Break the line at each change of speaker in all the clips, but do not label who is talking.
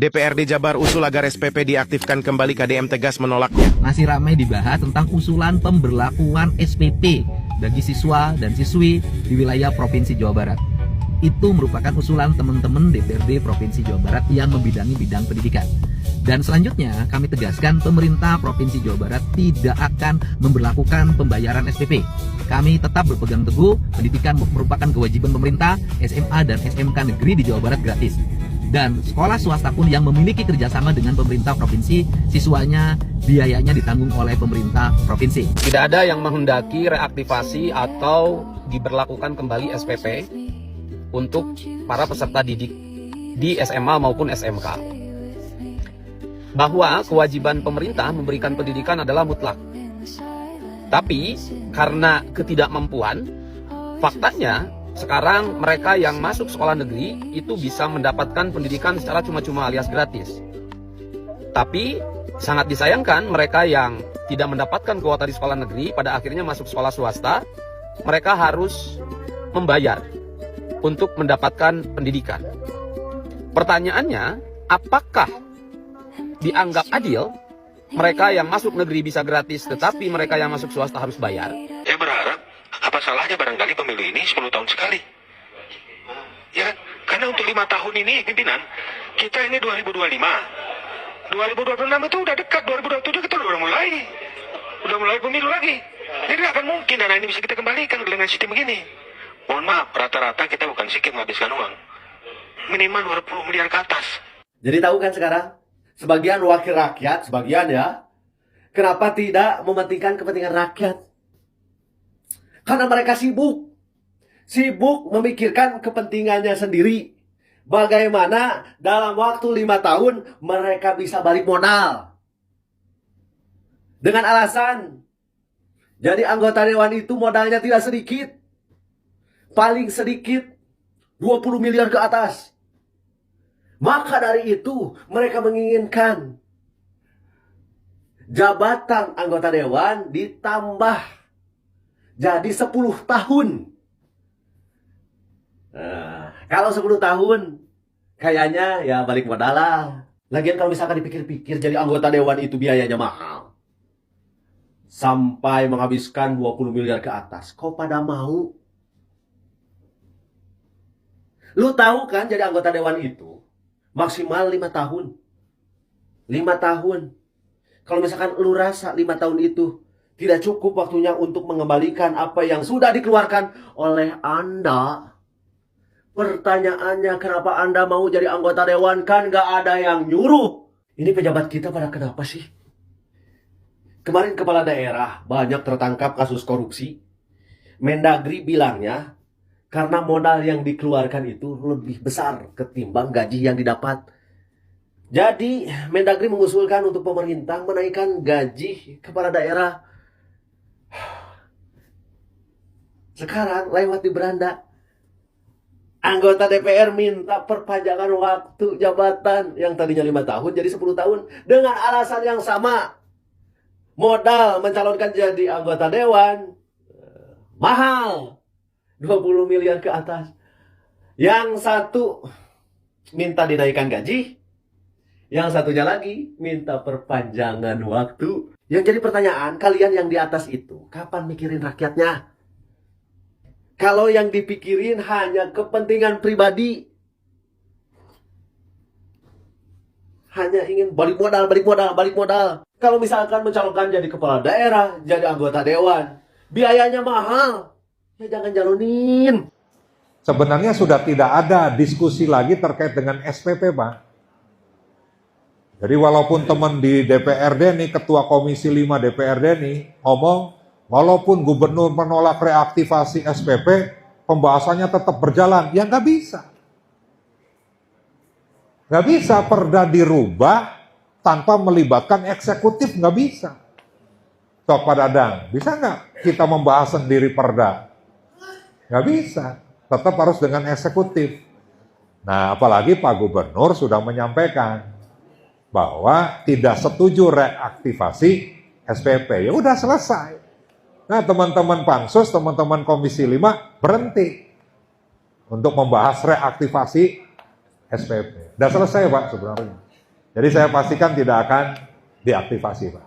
DPRD Jabar usul agar SPP diaktifkan kembali, KDM tegas menolaknya.
Masih ramai dibahas tentang usulan pemberlakuan SPP bagi siswa dan siswi di wilayah Provinsi Jawa Barat. Itu merupakan usulan teman-teman DPRD Provinsi Jawa Barat yang membidangi bidang pendidikan. Dan selanjutnya kami tegaskan pemerintah Provinsi Jawa Barat tidak akan memberlakukan pembayaran SPP. Kami tetap berpegang teguh pendidikan merupakan kewajiban pemerintah, SMA dan SMK negeri di Jawa Barat gratis. Dan sekolah swasta pun yang memiliki kerjasama dengan pemerintah provinsi, siswanya biayanya ditanggung oleh pemerintah provinsi.
Tidak ada yang menghendaki reaktivasi atau diberlakukan kembali SPP untuk para peserta didik di SMA maupun SMK. Bahwa kewajiban pemerintah memberikan pendidikan adalah mutlak. Tapi karena ketidakmampuan, faktanya sekarang mereka yang masuk sekolah negeri itu bisa mendapatkan pendidikan secara cuma-cuma alias gratis. Tapi sangat disayangkan mereka yang tidak mendapatkan kuota di sekolah negeri pada akhirnya masuk sekolah swasta, mereka harus membayar untuk mendapatkan pendidikan. Pertanyaannya, apakah dianggap adil mereka yang masuk negeri bisa gratis tetapi mereka yang masuk swasta harus bayar?
Saya berharap apa salahnya barangkali pemilu ini 10 tahun sekali. Ya kan? Karena untuk 5 tahun ini pimpinan, kita ini 2025. 2026 itu udah dekat, 2027 kita udah mulai pemilu lagi. Jadi akan mungkin dana ini bisa kita kembalikan dengan sistem begini. Mohon maaf, rata-rata kita bukan sedikit menghabiskan uang. Minimal 20 miliar ke atas.
Jadi tahu kan sekarang, sebagian wakil rakyat, sebagian ya, kenapa tidak mementingkan kepentingan rakyat? Karena mereka sibuk memikirkan kepentingannya sendiri. Bagaimana dalam waktu 5 tahun mereka bisa balik modal. Dengan alasan, jadi anggota dewan itu modalnya tidak sedikit. Paling sedikit 20 miliar ke atas. Maka dari itu mereka menginginkan jabatan anggota dewan ditambah jadi 10 tahun. Nah, kalau 10 tahun, kayaknya ya balik modal lah. Lagian kalau misalkan dipikir-pikir, jadi anggota dewan itu biayanya mahal. Sampai menghabiskan 20 miliar ke atas. Kok pada mau? Lu tahu kan jadi anggota dewan itu maksimal 5 tahun. 5 tahun. Kalau misalkan lu rasa 5 tahun itu tidak cukup waktunya untuk mengembalikan apa yang sudah dikeluarkan oleh Anda. Pertanyaannya, kenapa Anda mau jadi anggota dewan? Kan gak ada yang nyuruh. Ini pejabat kita pada kenapa sih? Kemarin kepala daerah banyak tertangkap kasus korupsi. Mendagri bilangnya, karena modal yang dikeluarkan itu lebih besar ketimbang gaji yang didapat. Jadi, Mendagri mengusulkan untuk pemerintah menaikkan gaji kepala daerah. Sekarang lewat di beranda, anggota DPR minta perpanjangan waktu jabatan yang tadinya 5 tahun jadi 10 tahun dengan alasan yang sama. Modal mencalonkan jadi anggota dewan mahal, 20 miliar ke atas. Yang satu minta dinaikkan gaji, yang satunya lagi minta perpanjangan waktu. Yang jadi pertanyaan, kalian yang di atas itu kapan mikirin rakyatnya? Kalau yang dipikirin hanya kepentingan pribadi, hanya ingin balik modal. Kalau misalkan mencalonkan jadi kepala daerah, jadi anggota dewan, biayanya mahal, ya jangan jalonin.
Sebenarnya sudah tidak ada diskusi lagi terkait dengan SPP, Pak. Jadi walaupun teman di DPRD nih, Ketua Komisi 5 DPRD nih, ngomong, walaupun gubernur menolak reaktivasi SPP, pembahasannya tetap berjalan. Ya nggak bisa. Nggak bisa perda dirubah tanpa melibatkan eksekutif, nggak bisa. Sok Pak Dadang, bisa nggak kita membahas sendiri perda? Nggak bisa. Tetap harus dengan eksekutif. Nah, apalagi Pak Gubernur sudah menyampaikan bahwa tidak setuju reaktivasi SPP. Ya udah selesai. Nah, teman-teman Pansus, teman-teman Komisi 5 berhenti untuk membahas reaktivasi SPP. Udah selesai, Pak, sebenarnya. Jadi saya pastikan tidak akan diaktifasi, Pak.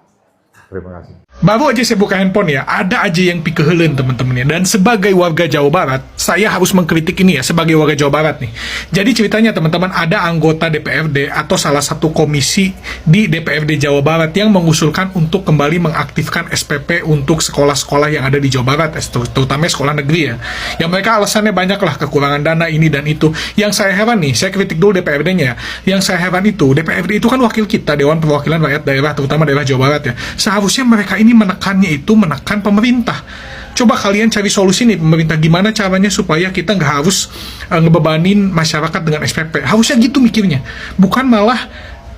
Terima kasih.
Baru aja saya buka handphone ya, ada aja yang pikirhelen teman-teman ya. Dan sebagai warga Jawa Barat, saya harus mengkritik ini ya, sebagai warga Jawa Barat nih. Jadi ceritanya teman-teman, ada anggota DPRD atau salah satu komisi di DPRD Jawa Barat yang mengusulkan untuk kembali mengaktifkan SPP untuk sekolah-sekolah yang ada di Jawa Barat, terutama sekolah negeri ya. Yang mereka alasannya banyak lah, kekurangan dana ini dan itu. Yang saya heran nih, saya kritik dulu DPRD-nya ya. Yang saya heran itu, DPRD itu kan wakil kita, Dewan Perwakilan Rakyat Daerah, terutama daerah Jawa Barat ya. Seharusnya mereka ini menekannya itu menekan pemerintah. Coba kalian cari solusi nih pemerintah, gimana caranya supaya kita nggak harus ngebebanin masyarakat dengan SPP. Harusnya gitu mikirnya, bukan malah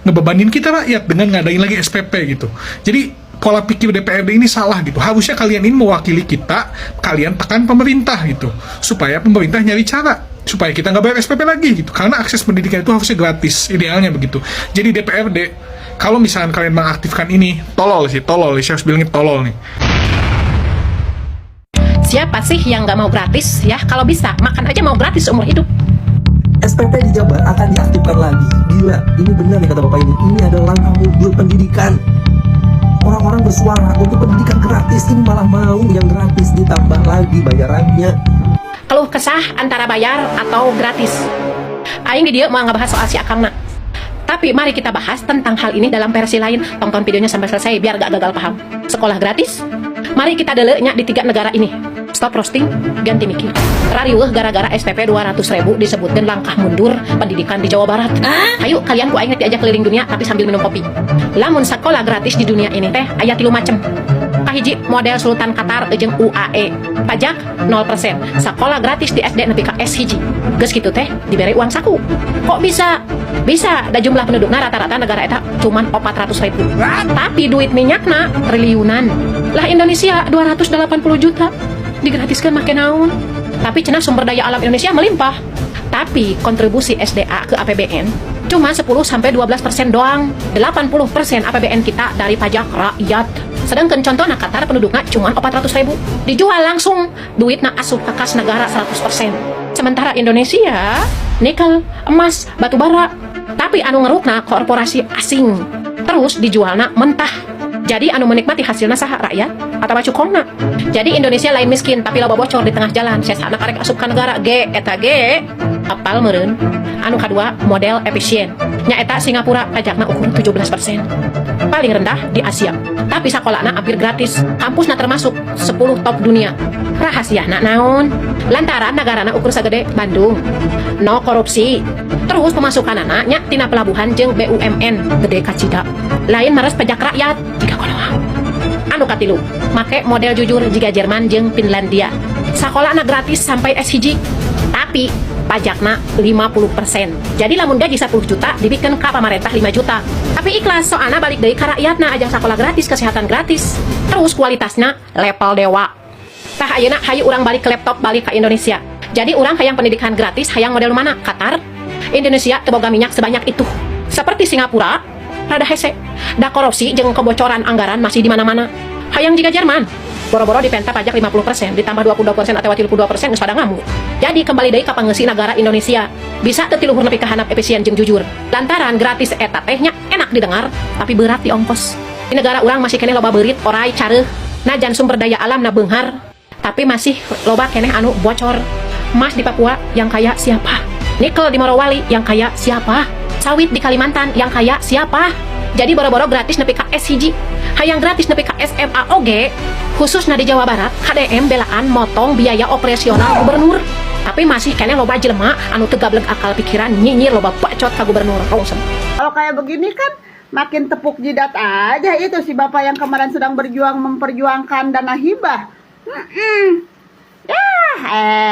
ngebebanin kita rakyat dengan ngadain lagi SPP gitu. Jadi pola pikir DPRD ini salah gitu. Harusnya kalian ini mewakili kita, kalian tekan pemerintah gitu, supaya pemerintah nyari cara supaya kita nggak bayar SPP lagi gitu. Karena akses pendidikan itu harusnya gratis, idealnya begitu. Jadi DPRD, kalau misalkan kalian mengaktifkan ini, tolol sih, saya harus bilangin tolol nih.
Siapa sih yang nggak mau gratis ya? Kalau bisa, makan aja mau gratis seumur hidup.
SPP di Jabar akan diaktifkan lagi. Gila, ini benar nih kata Bapak ini. Ini adalah langkah mundur pendidikan. Orang-orang bersuara untuk pendidikan gratis, ini malah mau yang gratis ditambah lagi bayarannya.
Keluh kesah antara bayar atau gratis. Aing di dia mau ngebahas soal si Akangna. Tapi mari kita bahas tentang hal ini dalam versi lain. Tonton videonya sampai selesai biar gak gagal paham. Sekolah gratis? Mari kita delenya di 3 negara ini. Stop roasting, ganti mikir. Rariweuh gara-gara SPP 200.000 disebutkan langkah mundur pendidikan di Jawa Barat. Ayo kalian ku aing diajak keliling dunia tapi sambil minum kopi. Lamun sekolah gratis di dunia ini teh aya 3 macem. Kahiji model Sultan Qatar jeung UAE. Pajak 0%. Sekolah gratis di SD nepi ka S1. Geus kitu teh diberi uang saku. Kok bisa? Bisa, da jumlah penduduknya rata-rata negara eta cuman 400.000. Tapi duit minyakna triliunan. Lah Indonesia 280 juta. Digratiskan make naon. Tapi cenah sumber daya alam Indonesia melimpah. Tapi kontribusi SDA ke APBN cuma 10-12% doang. 80% APBN kita dari pajak rakyat. Sedangkan contohnya Qatar penduduknya cuma 400.000. Dijual langsung, duitnya asup ke kas negara 100%. Sementara Indonesia nikel, emas, batu bara. Tapi anu ngerukna korporasi asing. Terus dijualna mentah. Jadi anu menikmati hasilnya saha rakyat atau cukongna. Jadi Indonesia lain miskin tapi loba bocor di tengah jalan. Sesana karek asup ka negara ge eta ge apal meureun. Anu kadua model efisien. Nya eta Singapura pajakna ukur 17%. Paling rendah di Asia. Tapi sakolana hampir gratis. Kampusna termasuk 10 top dunia. Rahasiana naon? Lantaran negarana ukur sagede Bandung. No korupsi. Terus pemasukanana nya tina pelabuhan jeung BUMN gede kacida. Lain mares pajak rakyat jika konoha. Anu katilu, make model jujur jika Jerman jeung Finlandia. Sakolana gratis sampai S1. Tapi pajakna 50%. Jadi lamun gaji 10 juta dibikin ka pamarentah 5 juta. Tapi ikhlas soalna balik deui ka rakyatna ajang sakola gratis, kesehatan gratis. Terus kualitasnya level dewa. Tah ayeuna hayu urang balik ke laptop balik ke Indonesia. Jadi urang hayang pendidikan gratis hayang model mana? Qatar. Indonesia teu boga minyak sebanyak itu. Seperti Singapura, rada hese. Da korupsi jeung kebocoran anggaran masih di mana-mana. Hayang jika Jerman. Boro-boro dipenta pajak 50%, ditambah 22% atau 32% geus pada ngamuk. Jadi kembali deui ka pangeussi negara Indonesia. Bisa teu ti luhur nepi ka handap efisien jeung jujur. Lantaran gratis eta teh nya enak didengar, tapi berat di ongkos. Di negara urang masih keneh loba beurit, orai, careuh. Najan sumber daya alamna beunghar, tapi masih loba keneh anu bocor. Emas di Papua yang kaya siapa? Nikel di Morowali yang kaya siapa? Sawit di Kalimantan yang kaya siapa? Jadi boro-boro gratis nepi ka S1. Hayang gratis nepi ka SMA oge. Khususnya di Jawa Barat, HDM belaan motong biaya operasional gubernur. Tapi masih keneh loba jelema anu teu gablek akal pikiran nyinyir loba bacot ka gubernur.
Kalau kayak begini kan makin tepuk jidat aja itu si bapak yang kemarin sedang berjuang memperjuangkan dana hibah. Ya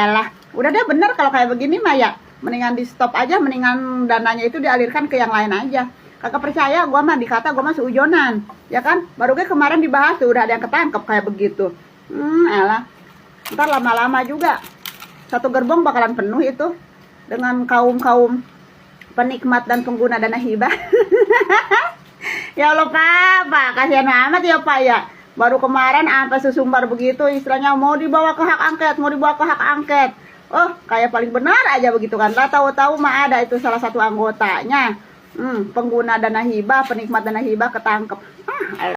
elah, udah deh bener kalau kayak begini mah ya. Mendingan di stop aja, mendingan dananya itu dialirkan ke yang lain aja. Kagak percaya, gua mah dikata gua mah seujonan, ya kan? Baru gue kemarin dibahas tuh udah ada yang ketangkep kayak begitu. Elah, ntar lama-lama juga satu gerbong bakalan penuh itu dengan kaum penikmat dan pengguna dana hibah. Ya Allah Pak, kasihan amat ya Pak ya. Baru kemarin sampai sesumbar begitu, istilahnya mau dibawa ke hak angket, Oh, kayak paling benar aja begitu kan. Lah tahu-tahu mah ada itu salah satu anggotanya Pengguna dana hibah, penikmat dana hibah ketangkep.